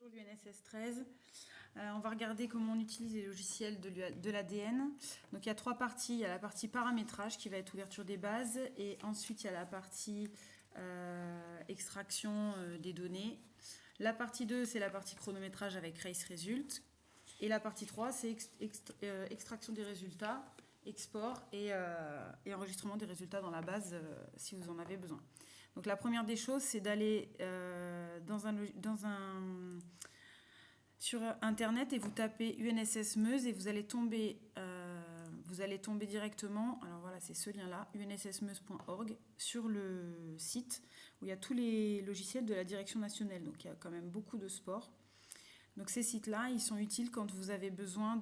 Bonjour l'UNSS 13. On va regarder comment on utilise les logiciels de l'ADN. Donc il y a trois parties. Il y a la partie paramétrage qui va être ouverture des bases. Et ensuite il y a la partie extraction des données. La partie 2, c'est la partie chronométrage avec Race Result. Et la partie 3, c'est extraction des résultats, export et enregistrement des résultats dans la base si vous en avez besoin. Donc la première des choses, c'est d'aller sur Internet et vous tapez UNSS Meuse et vous allez tomber directement, alors voilà, c'est ce lien-là, unssmeuse.org, sur le site où il y a tous les logiciels de la Direction nationale. Donc il y a quand même beaucoup de sports. Donc ces sites-là, ils sont utiles quand vous avez besoin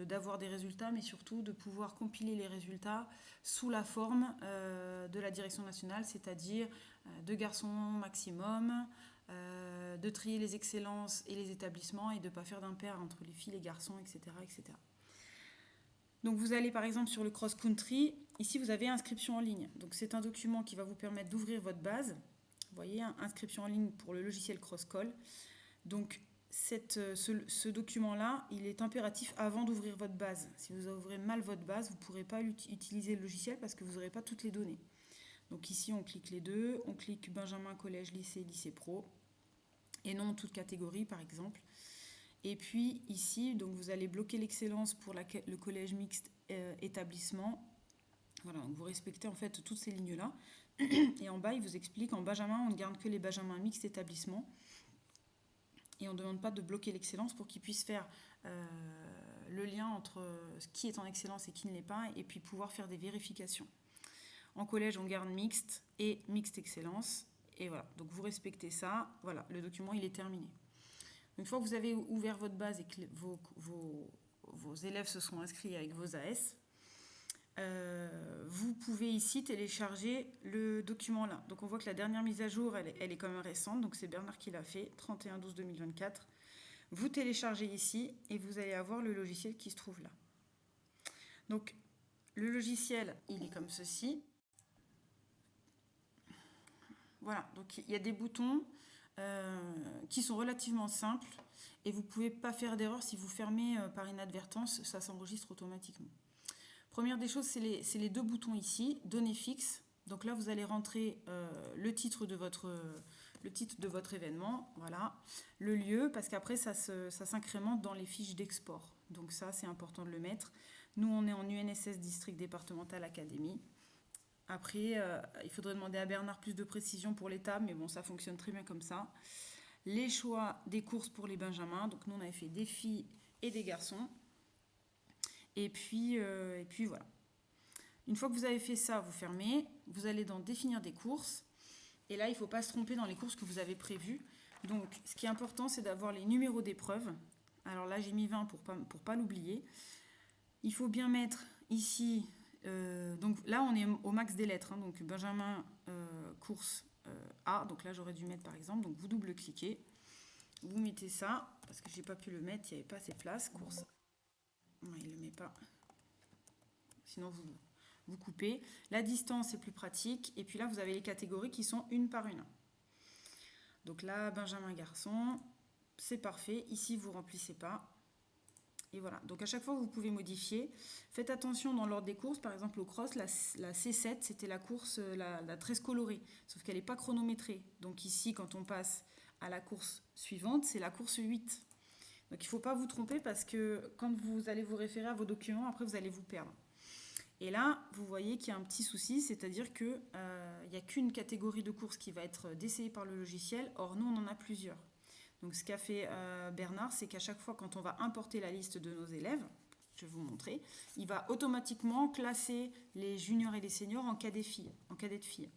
d'avoir des résultats, mais surtout de pouvoir compiler les résultats sous la forme de la direction nationale, c'est-à-dire de garçons maximum, de trier les excellences et les établissements et de ne pas faire d'impair entre les filles et les garçons, etc., etc. Donc vous allez par exemple sur le cross-country, ici vous avez inscription en ligne. Donc c'est un document qui va vous permettre d'ouvrir votre base. Vous voyez, inscription en ligne pour le logiciel CrossCall. Donc ce document-là, il est impératif avant d'ouvrir votre base. Si vous ouvrez mal votre base, vous ne pourrez pas utiliser le logiciel parce que vous n'aurez pas toutes les données. Donc ici, on clique les deux. On clique Benjamin, collège, lycée, lycée pro. Et non toute catégorie, par exemple. Et puis ici, donc vous allez bloquer l'excellence pour le collège mixte établissement. Voilà, donc vous respectez en fait toutes ces lignes-là. Et en bas, il vous explique, en Benjamin, on ne garde que les Benjamins mixtes établissements. Et on ne demande pas de bloquer l'excellence pour qu'ils puissent faire le lien entre qui est en excellence et qui ne l'est pas, et puis pouvoir faire des vérifications. En collège, on garde mixte et mixte excellence. Et voilà, donc vous respectez ça. Voilà, le document, il est terminé. Une fois que vous avez ouvert votre base et que vos élèves se sont inscrits avec vos AS, vous pouvez ici télécharger le document là. Donc on voit que la dernière mise à jour, elle est quand même récente, donc c'est Bernard qui l'a fait, 31/12/2024. Vous téléchargez ici et vous allez avoir le logiciel qui se trouve là. Donc le logiciel, il est comme ceci. Voilà, donc il y a des boutons qui sont relativement simples et vous ne pouvez pas faire d'erreur si vous fermez par inadvertance, ça s'enregistre automatiquement. Première des choses, c'est les deux boutons ici, données fixes. Donc là, vous allez rentrer le titre de votre événement, voilà, le lieu, parce qu'après, ça s'incrémente dans les fiches d'export. Donc ça, c'est important de le mettre. Nous, on est en UNSS District Départemental Académie. Après, il faudrait demander à Bernard plus de précision pour les tables, mais bon, ça fonctionne très bien comme ça. Les choix des courses pour les benjamins. Donc nous, on avait fait des filles et des garçons. Et puis voilà. Une fois que vous avez fait ça, vous fermez. Vous allez dans définir des courses. Et là, il ne faut pas se tromper dans les courses que vous avez prévues. Donc, ce qui est important, c'est d'avoir les numéros d'épreuves. Alors là, j'ai mis 20 pour pas l'oublier. Il faut bien mettre ici... donc là, on est au max des lettres. Hein, donc, Benjamin, course A. Donc là, j'aurais dû mettre, par exemple. Donc, vous double-cliquez. Vous mettez ça. Parce que je n'ai pas pu le mettre. Il n'y avait pas assez de place. Course. Non, il ne le met pas. Sinon, vous coupez. La distance est plus pratique. Et puis là, vous avez les catégories qui sont une par une. Donc là, Benjamin garçon, c'est parfait. Ici, vous ne remplissez pas. Et voilà. Donc à chaque fois, vous pouvez modifier. Faites attention dans l'ordre des courses. Par exemple, au cross, la C7, c'était la course, la 13 colorée. Sauf qu'elle n'est pas chronométrée. Donc ici, quand on passe à la course suivante, c'est la course 8. Donc il ne faut pas vous tromper parce que quand vous allez vous référer à vos documents, après, vous allez vous perdre. Et là, vous voyez qu'il y a un petit souci, c'est-à-dire qu'il n'y a qu'une catégorie de course qui va être décelée par le logiciel. Or, nous, on en a plusieurs. Donc, ce qu'a fait Bernard, c'est qu'à chaque fois, quand on va importer la liste de nos élèves, je vais vous montrer, il va automatiquement classer les juniors et les seniors en cadet de filles.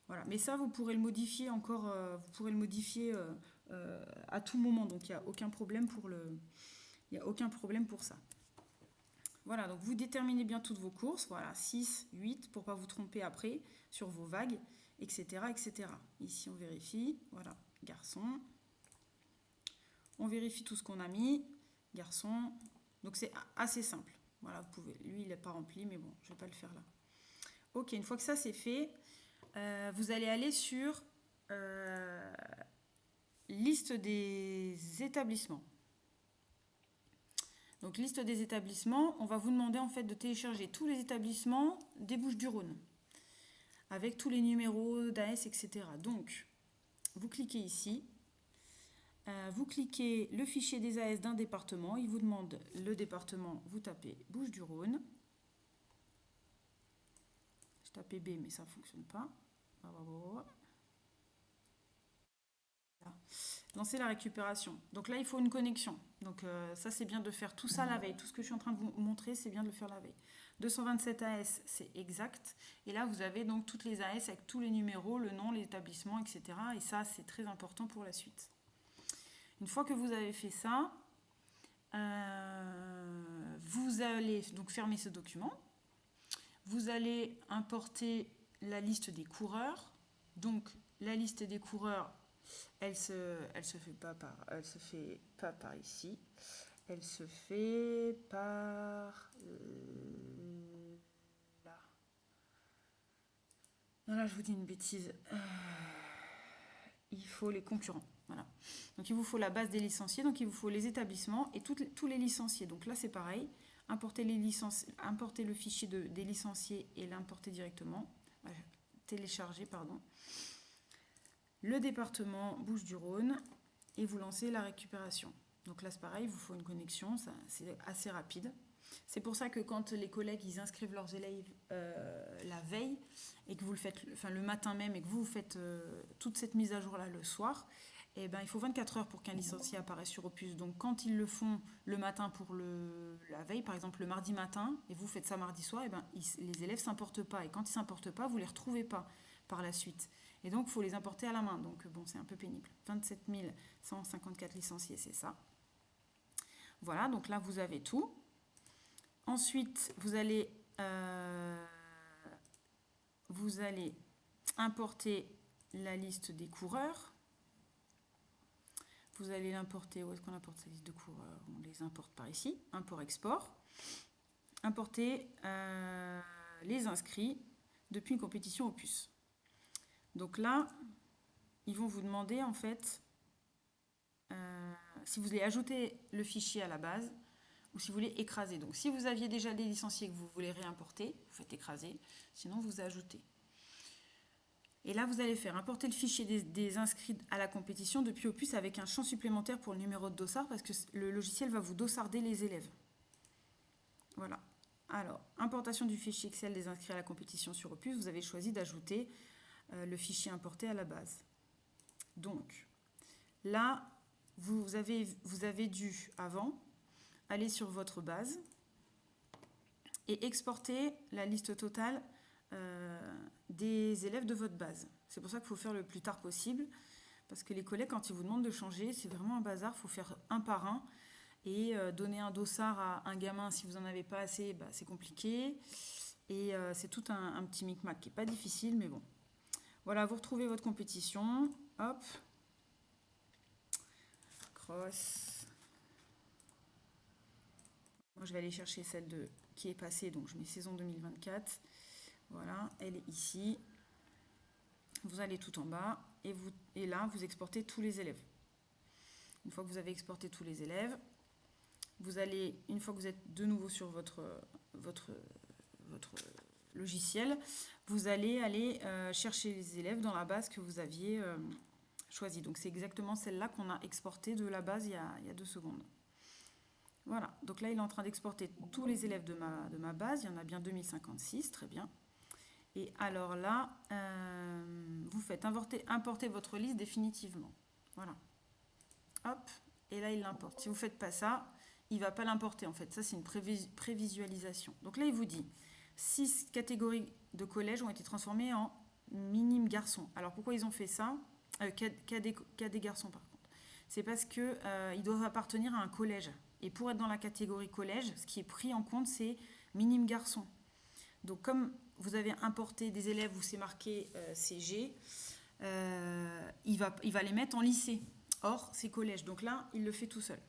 Voilà. Mais ça, vous pourrez le modifier encore, à tout moment. Donc, il n'y a aucun problème pour ça. Voilà, donc vous déterminez bien toutes vos courses, voilà, 6, 8, pour ne pas vous tromper après sur vos vagues, etc., etc. Ici, on vérifie, voilà, garçon. On vérifie tout ce qu'on a mis, garçon. Donc c'est assez simple. Voilà, vous pouvez, lui, il n'est pas rempli, mais bon, je ne vais pas le faire là. Ok, une fois que ça c'est fait, vous allez aller sur liste des établissements. Donc, liste des établissements, on va vous demander en fait de télécharger tous les établissements des Bouches-du-Rhône, avec tous les numéros d'AS, etc. Donc, vous cliquez ici, vous cliquez le fichier des AS d'un département, il vous demande le département, vous tapez Bouches-du-Rhône. Je tapais B, mais ça ne fonctionne pas. Lancer la récupération. Donc là, il faut une connexion. Donc ça, c'est bien de faire tout ça la veille. Tout ce que je suis en train de vous montrer, c'est bien de le faire la veille. 227 AS, c'est exact. Et là, vous avez donc toutes les AS avec tous les numéros, le nom, l'établissement, etc. Et ça, c'est très important pour la suite. Une fois que vous avez fait ça, vous allez donc fermer ce document. Vous allez importer la liste des coureurs. Donc, la liste des coureurs, elle se fait pas par ici. Elle se fait par là. Non, là, je vous dis une bêtise. Il faut les concurrents. Voilà. Donc, il vous faut la base des licenciés. Donc, il vous faut les établissements et tous les licenciés. Donc, là, c'est pareil. Importer le fichier des licenciés et l'importer directement. Télécharger, pardon. Le département Bouches-du-Rhône et vous lancez la récupération. Donc là, c'est pareil, il vous faut une connexion, c'est assez rapide. C'est pour ça que quand les collègues ils inscrivent leurs élèves la veille et que vous le faites le matin même et que vous faites toute cette mise à jour-là le soir, eh ben, il faut 24 heures pour qu'un licencié apparaisse sur Opus. Donc quand ils le font le matin pour la veille, par exemple le mardi matin, et vous faites ça mardi soir, eh ben, les élèves ne s'importent pas. Et quand ils ne s'importent pas, vous ne les retrouvez pas par la suite. Et donc, il faut les importer à la main. Donc, bon, c'est un peu pénible. 27 154 licenciés, c'est ça. Voilà, donc là, vous avez tout. Ensuite, vous allez importer la liste des coureurs. Vous allez l'importer. Où est-ce qu'on importe cette liste de coureurs? On les importe par ici. Import-export. Importer les inscrits depuis une compétition Opus. Donc là, ils vont vous demander en fait si vous voulez ajouter le fichier à la base ou si vous voulez écraser. Donc si vous aviez déjà des licenciés que vous voulez réimporter, vous faites écraser, sinon vous ajoutez. Et là, vous allez faire importer le fichier des inscrits à la compétition depuis Opus avec un champ supplémentaire pour le numéro de dossard parce que le logiciel va vous dossarder les élèves. Voilà. Alors, importation du fichier Excel des inscrits à la compétition sur Opus, vous avez choisi d'ajouter le fichier importé à la base. Donc, là, vous avez dû, avant, aller sur votre base et exporter la liste totale des élèves de votre base. C'est pour ça qu'il faut faire le plus tard possible, parce que les collègues, quand ils vous demandent de changer, c'est vraiment un bazar, il faut faire un par un, et donner un dossard à un gamin, si vous n'en avez pas assez, bah, c'est compliqué, et c'est tout un petit micmac qui n'est pas difficile, mais bon. Voilà, vous retrouvez votre compétition, hop, cross. Moi, je vais aller chercher celle qui est passée, donc je mets saison 2024. Voilà, elle est ici. Vous allez tout en bas et là, vous exportez tous les élèves. Une fois que vous avez exporté tous les élèves, vous allez, une fois que vous êtes de nouveau sur votre logiciel, vous allez aller chercher les élèves dans la base que vous aviez choisie. Donc c'est exactement celle-là qu'on a exportée de la base il y a 2 secondes. Voilà, donc là il est en train d'exporter tous les élèves de ma base, il y en a bien 2056, très bien. Et alors là, vous faites importer votre liste définitivement. Voilà. Hop, et là il l'importe. Si vous ne faites pas ça, il ne va pas l'importer en fait. Ça c'est une prévisualisation. Donc là il vous dit 6 catégories de collèges ont été transformées en minime garçons. Alors pourquoi ils ont fait ça des garçons par contre. C'est parce qu'ils doivent appartenir à un collège. Et pour être dans la catégorie collège, ce qui est pris en compte, c'est minime garçon. Donc comme vous avez importé des élèves où c'est marqué CG, il va les mettre en lycée. Or, c'est collège. Donc là, il le fait tout seul.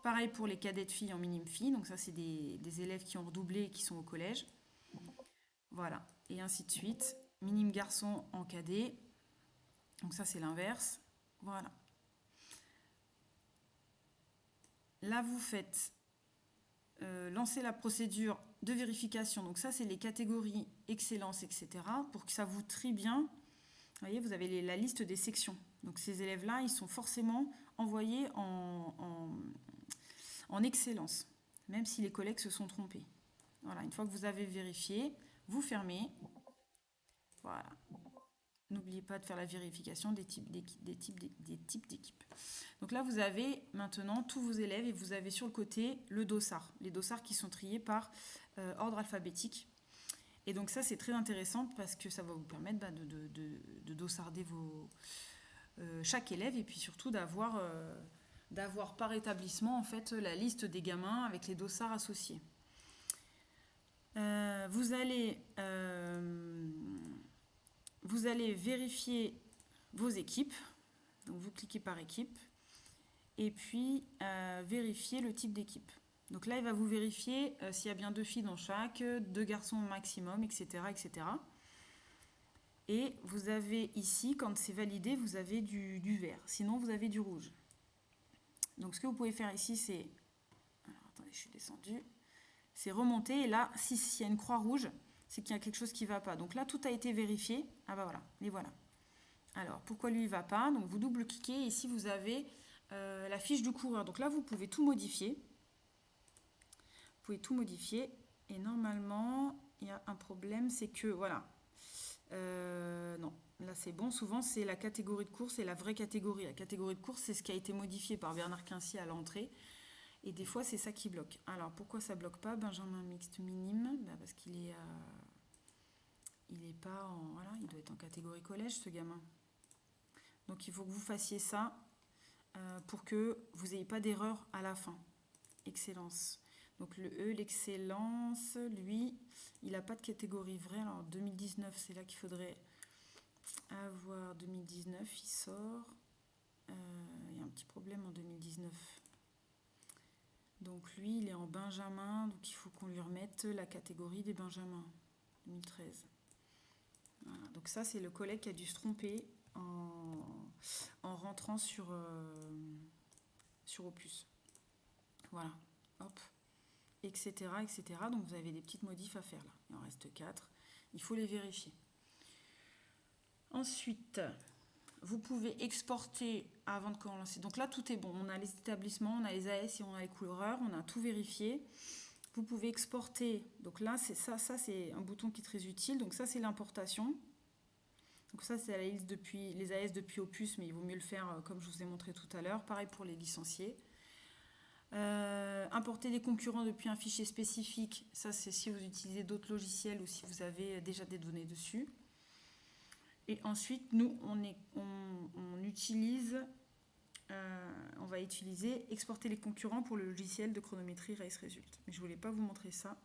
Pareil pour les cadettes filles en minime filles. Donc ça, c'est des élèves qui ont redoublé et qui sont au collège. Voilà. Et ainsi de suite. Minime garçon en cadet. Donc ça, c'est l'inverse. Voilà. Là, vous faites lancer la procédure de vérification. Donc ça, c'est les catégories excellence, etc. Pour que ça vous trie bien. Vous voyez, vous avez la liste des sections. Donc ces élèves-là, ils sont forcément envoyés en excellence, même si les collègues se sont trompés. Voilà, une fois que vous avez vérifié, vous fermez. Voilà. N'oubliez pas de faire la vérification des types d'équipes. Donc là, vous avez maintenant tous vos élèves et vous avez sur le côté le dossard. Les dossards qui sont triés par ordre alphabétique. Et donc ça, c'est très intéressant parce que ça va vous permettre de dossarder chaque élève et puis surtout d'avoir par établissement en fait la liste des gamins avec les dossards associés. Vous allez vérifier vos équipes. Donc vous cliquez par équipe et puis vérifier le type d'équipe. Donc là, il va vous vérifier s'il y a bien 2 filles dans chaque, 2 garçons maximum, etc., etc. Et vous avez ici, quand c'est validé, vous avez du vert. Sinon, vous avez du rouge. Donc ce que vous pouvez faire ici, c'est... Alors attendez, je suis descendue. C'est remonter et là, s'il y a une croix rouge, c'est qu'il y a quelque chose qui ne va pas. Donc là, tout a été vérifié. Ah bah voilà, les voilà. Alors, pourquoi lui, il ne va pas? Donc vous double-cliquez et ici, vous avez la fiche du coureur. Donc là, vous pouvez tout modifier. Vous pouvez tout modifier. Et normalement, il y a un problème, c'est que, voilà. Non, là c'est bon. Souvent, c'est la catégorie de course et la vraie catégorie. La catégorie de course, c'est ce qui a été modifié par Bernard Quincy à l'entrée. Et des fois, c'est ça qui bloque. Alors, pourquoi ça bloque pas? Benjamin mixte minime, parce qu'il est, il est pas en, voilà, il doit être en catégorie collège, ce gamin. Donc, il faut que vous fassiez ça pour que vous n'ayez pas d'erreur à la fin. Excellence. Donc, le E, l'excellence, lui, il n'a pas de catégorie vraie. Alors, 2019, c'est là qu'il faudrait avoir. 2019, il sort. Il y a un petit problème en 2019. Donc lui, il est en Benjamin, donc il faut qu'on lui remette la catégorie des Benjamins, 2013. Voilà, donc ça, c'est le collègue qui a dû se tromper en rentrant sur Opus. Voilà, hop, etc., etc. Donc vous avez des petites modifs à faire là. Il en reste 4. Il faut les vérifier. Ensuite, vous pouvez exporter avant de commencer. Donc là, tout est bon. On a les établissements, on a les AS et on a les coureurs. On a tout vérifié. Vous pouvez exporter. Donc là, c'est ça c'est un bouton qui est très utile. Donc ça, c'est l'importation. Donc ça, c'est la liste depuis les AS depuis Opus, mais il vaut mieux le faire comme je vous ai montré tout à l'heure. Pareil pour les licenciés. Importer des concurrents depuis un fichier spécifique. Ça, c'est si vous utilisez d'autres logiciels ou si vous avez déjà des données dessus. Et ensuite, nous, on utilise, on va utiliser exporter les concurrents pour le logiciel de chronométrie Race Result. Mais je ne voulais pas vous montrer ça.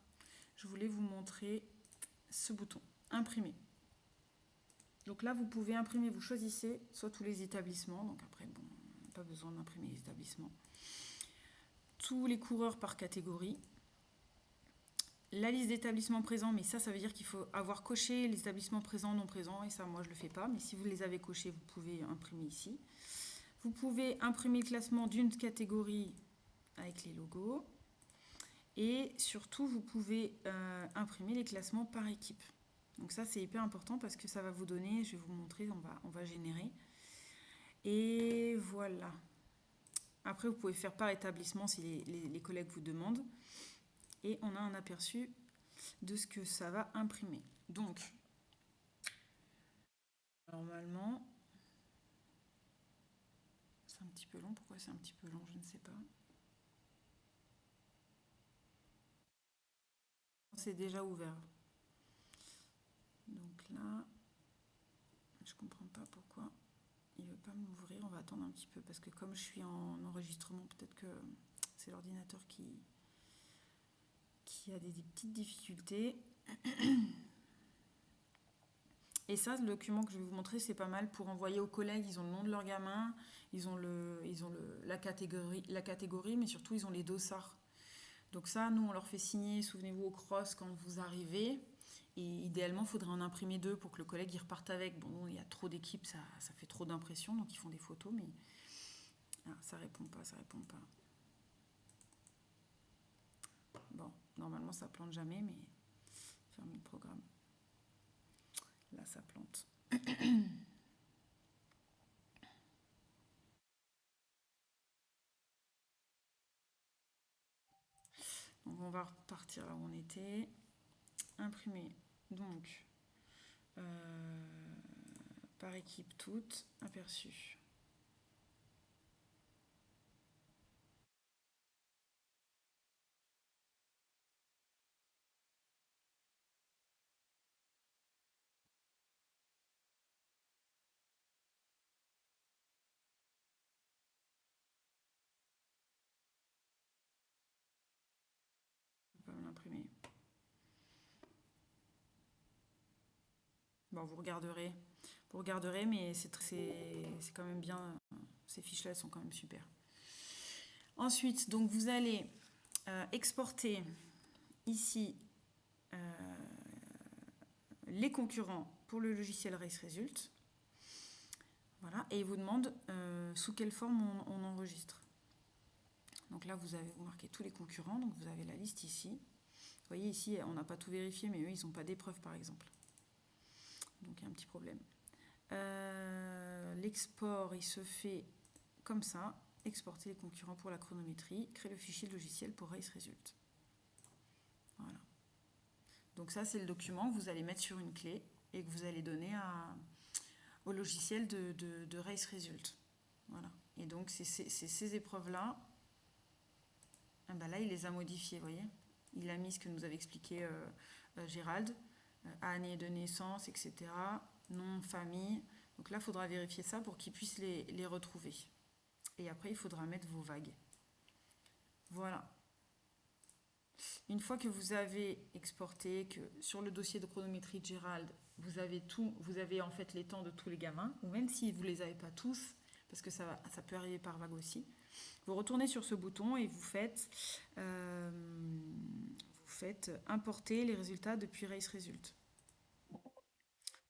Je voulais vous montrer ce bouton, imprimer. Donc là, vous pouvez imprimer, vous choisissez soit tous les établissements. Donc après, bon, pas besoin d'imprimer les établissements. Tous les coureurs par catégorie. La liste d'établissements présents, mais ça veut dire qu'il faut avoir coché les établissements présents, non présents, et ça, moi, je ne le fais pas, mais si vous les avez cochés, vous pouvez imprimer ici. Vous pouvez imprimer le classement d'une catégorie avec les logos, et surtout, vous pouvez imprimer les classements par équipe. Donc ça, c'est hyper important parce que ça va vous donner, je vais vous montrer, on va générer. Et voilà. Après, vous pouvez faire par établissement si les collègues vous demandent. Et on a un aperçu de ce que ça va imprimer. Donc, normalement, c'est un petit peu long. Pourquoi c'est un petit peu long, je ne sais pas. C'est déjà ouvert. Donc là, je ne comprends pas pourquoi il ne veut pas m'ouvrir. On va attendre un petit peu parce que comme je suis en enregistrement, peut-être que c'est l'ordinateur qui a des petites difficultés. Et ça, le document que je vais vous montrer, c'est pas mal pour envoyer aux collègues. Ils ont le nom de leur gamin, ils ont la catégorie, mais surtout, ils ont les dossards. Donc ça, nous, on leur fait signer, souvenez-vous, au cross quand vous arrivez. Et idéalement, il faudrait en imprimer 2 pour que le collègue y reparte avec. Bon, il y a trop d'équipes, ça fait trop d'impression, donc ils font des photos, mais ça répond pas, ça répond pas. Bon, normalement ça plante jamais, mais fermer le programme. Là, ça plante. Donc on va repartir là où on était. Imprimer. Donc, par équipe toute, aperçu. Je vais pas me l'imprimer. Bon, vous regarderez, mais c'est quand même bien. Ces fiches-là, elles sont quand même super. Ensuite, donc vous allez exporter ici les concurrents pour le logiciel RaceResult. Voilà, et il vous demande sous quelle forme on enregistre. Donc là, vous marquez tous les concurrents, donc vous avez la liste ici. Vous voyez ici, on n'a pas tout vérifié, mais eux, ils n'ont pas d'épreuve, par exemple. Donc il y a un petit problème. L'export, il se fait comme ça. Exporter les concurrents pour la chronométrie. Créer le fichier logiciel pour RaceResult. Voilà. Donc ça, c'est le document que vous allez mettre sur une clé et que vous allez donner au logiciel de RaceResult. Voilà. Et donc, c'est ces épreuves-là. Ah ben là, il les a modifiées, vous voyez. Il a mis ce que nous avait expliqué Gérald. Année de naissance, etc. Nom, famille. Donc là, il faudra vérifier ça pour qu'il puisse les retrouver. Et après, il faudra mettre vos vagues. Voilà. Une fois que vous avez exporté, que sur le dossier de chronométrie de Gérald, vous avez tout, vous avez en fait les temps de tous les gamins, ou même si vous ne les avez pas tous, parce que ça peut arriver par vague aussi, vous retournez sur ce bouton et vous faites importer les résultats depuis RaceResult.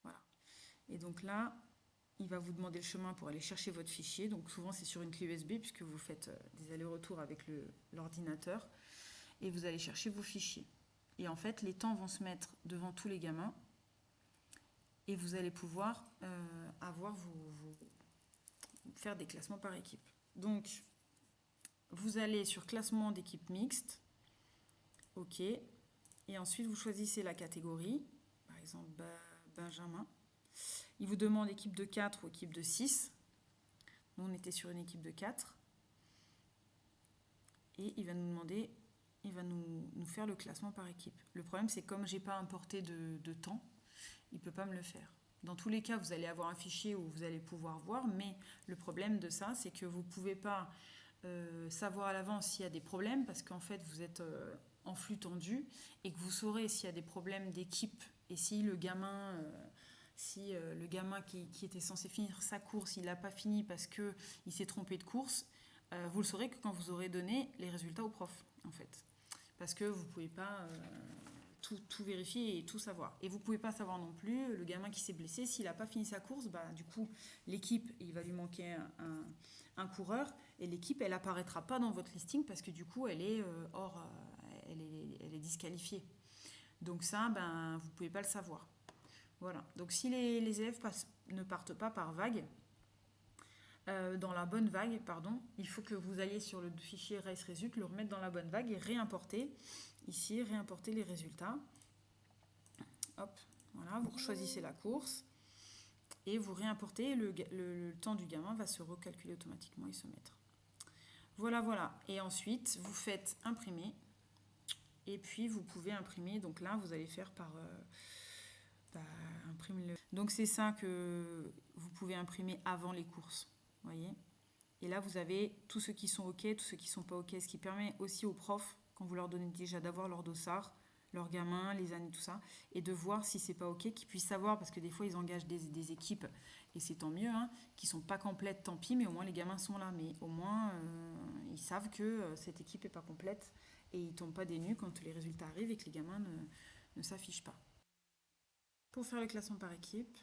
Voilà. Et donc là, il va vous demander le chemin pour aller chercher votre fichier. Donc souvent c'est sur une clé USB puisque vous faites des allers-retours avec l'ordinateur. Et vous allez chercher vos fichiers. Et en fait, les temps vont se mettre devant tous les gamins. Et vous allez pouvoir faire des classements par équipe. Donc, vous allez sur classement d'équipe mixte. OK. Et ensuite, vous choisissez la catégorie. Par exemple, Benjamin. Il vous demande équipe de 4 ou équipe de 6. Nous, on était sur une équipe de 4. Et il va nous demander, il va nous faire le classement par équipe. Le problème, c'est comme je n'ai pas importé de temps, il ne peut pas me le faire. Dans tous les cas, vous allez avoir un fichier où vous allez pouvoir voir, mais le problème de ça, c'est que vous ne pouvez pas savoir à l'avance s'il y a des problèmes, parce qu'en fait, vous êtes en flux tendu, et que vous saurez s'il y a des problèmes d'équipe, et si le gamin... le gamin qui était censé finir sa course, il n'a pas fini parce qu'il s'est trompé de course, vous le saurez que quand vous aurez donné les résultats au prof, en fait. Parce que vous ne pouvez pas tout vérifier et tout savoir. Et vous ne pouvez pas savoir non plus le gamin qui s'est blessé, s'il n'a pas fini sa course, du coup, l'équipe, il va lui manquer un coureur, et l'équipe, elle n'apparaîtra pas dans votre listing parce que du coup, elle est elle est disqualifiée. Donc ça, vous ne pouvez pas le savoir. Voilà. Donc si les élèves ne partent pas par vague, dans la bonne vague, pardon, il faut que vous alliez sur le fichier RaceResult, le remettre dans la bonne vague et réimporter. Ici, réimporter les résultats. Hop, voilà, vous choisissez la course et vous réimportez. Le temps du gamin va se recalculer automatiquement et se mettre. Voilà, voilà. Et ensuite, vous faites imprimer. Et puis, vous pouvez imprimer. Donc là, vous allez faire par... imprimer. Donc c'est ça que vous pouvez imprimer avant les courses. Voyez. Et là, vous avez tous ceux qui sont OK, tous ceux qui ne sont pas OK, ce qui permet aussi aux profs, quand vous leur donnez déjà, d'avoir leur dossard, leurs gamins, les années, tout ça, et de voir si c'est pas OK, qu'ils puissent savoir, parce que des fois, ils engagent des équipes, et c'est tant mieux, qui sont pas complètes, tant pis, mais au moins les gamins sont là. Mais au moins, ils savent que cette équipe est pas complète, et ils tombent pas des nues quand les résultats arrivent et que les gamins ne s'affichent pas. Pour faire le classement par équipe,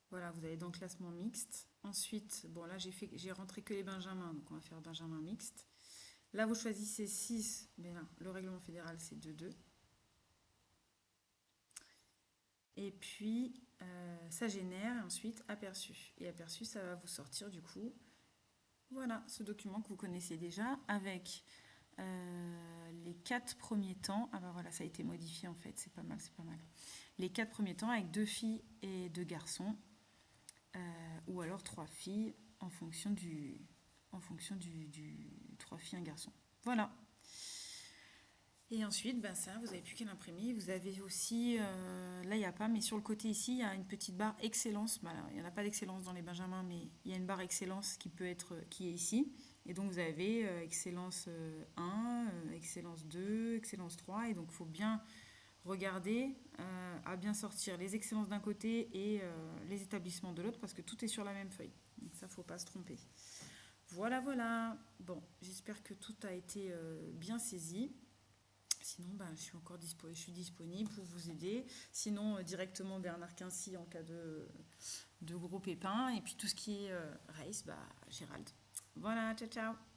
voilà, vous allez dans le classement mixte. Ensuite, bon là j'ai rentré que les benjamins, donc on va faire benjamin mixte. Là vous choisissez 6, mais là le règlement fédéral c'est 2-2. Et puis ça génère ensuite aperçu. Et aperçu ça va vous sortir du coup, voilà, ce document que vous connaissez déjà avec les 4 premiers temps. Ah bah voilà, ça a été modifié en fait, c'est pas mal, c'est pas mal. Les 4 premiers temps avec 2 filles et 2 garçons. Ou alors 3 filles en fonction du 3 filles, un garçon. Voilà. Et ensuite, ben ça, vous n'avez plus qu'à l'imprimer. Vous avez aussi, là il n'y a pas, mais sur le côté ici, il y a une petite barre excellence. Ben, il n'y en a pas d'excellence dans les benjamins, mais il y a une barre excellence qui est ici. Et donc vous avez excellence 1, excellence 2, excellence 3. Et donc il faut bien regarder à bien sortir les excellences d'un côté et les établissements de l'autre parce que tout est sur la même feuille. Donc ça, faut pas se tromper. Voilà, voilà. Bon, j'espère que tout a été bien saisi. Sinon, ben, je suis disponible pour vous aider. Sinon, directement Bernard Quincy en cas de gros pépins. Et puis tout ce qui est race, bah, Gérald. Voilà, ciao, ciao.